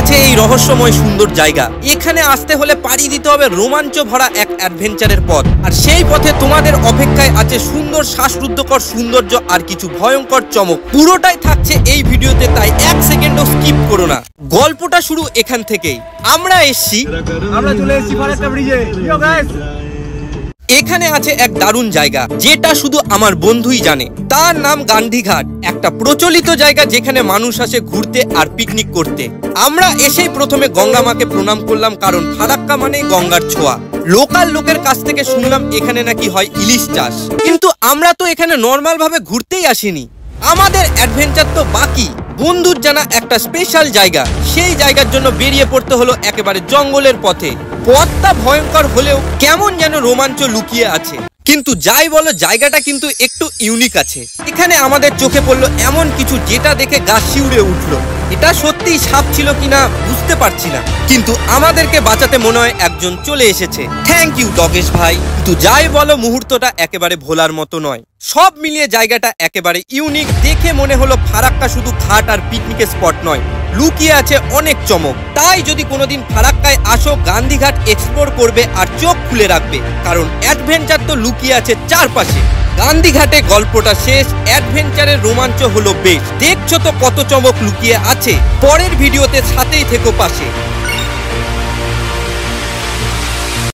আছে এই রহস্যময় সুন্দর জায়গা। এখানে আসতে হলে পাড়ি দিতে হবে রোমাঞ্চ ভরা এক অ্যাডভেঞ্চারের পথ, আর সেই পথে তোমাদের অপেক্ষায় আছে সুন্দর শ্বাসরুদ্ধকর সৌন্দর্য আর কিছু ভয়ঙ্কর চমক। পুরোটাই থাকছে এই ভিডিওতে, তাই এক সেকেন্ডও স্কিপ করো না। গল্পটা শুরু এখান থেকেই। আমরা চলে এসেছি ফারাক্কা ব্রিজে। এখানে আছে এক দারুণ জায়গা যেটা শুধু আমার বন্ধুই জানে। তার নাম গান্ধীঘাট, একটা প্রচলিত জায়গা যেখানে মানুষ আসে ঘুরতে আর পিকনিক করতে। আমরা এসেই প্রথমে গঙ্গা মাকে প্রণাম করলাম, কারণ ফারাক্কা মানে গঙ্গার ছোঁয়া। লোকাল লোকের কাছ থেকে শুনলাম এখানে নাকি হয় ইলিশ চাষ, কিন্তু আমরা তো এখানে নর্মাল ভাবে ঘুরতেই আসিনি, আমাদের অ্যাডভেঞ্চার তো বাকি। বন্ধুর জানা একটা স্পেশাল জায়গা, সেই জায়গার জন্য বেরিয়ে পড়তে হলো একেবারে জঙ্গলের পথে। পথটা ভয়ঙ্কর হলেও কেমন যেন রোমাঞ্চ লুকিয়ে আছে। কিন্তু যাই বলো, জায়গাটা কিন্তু একটু ইউনিক আছে। এখানে আমাদের চোখে পড়লো এমন কিছু যেটা দেখে গা শিউরে উঠলো। এটা সত্যিই সাপ ছিল কিনা বুঝতে পারছি না, কিন্তু আমাদেরকে বাঁচাতে মনে হয় একজন চলে এসেছে। থ্যাংক ইউ ডগেশ ভাই। কিন্তু যাই বলো, মুহূর্তটা একেবারে ভোলার মতো নয়। সব মিলিয়ে জায়গাটা একেবারে ইউনিক। দেখে মনে হলো ফারাক্কা শুধু ঘাট আর পিকনিকের স্পট নয়, লুকিয়ে আছে অনেক চমক। তাই যদি কোনোদিন ফারাক্কায় আসো, গান্ধীঘাট এক্সপ্লোর করবে আর চোখ খুলে রাখবে, কারণ অ্যাডভেঞ্চার তো লুকিয়ে আছে চারপাশে। গান্ধীঘাটে গল্পটা শেষ, অ্যাডভেঞ্চারের রোমাঞ্চ হলো বেশ। দেখছো তো কত চমক লুকিয়ে আছে। পরের ভিডিওতে সাথেই থেকো পাশে।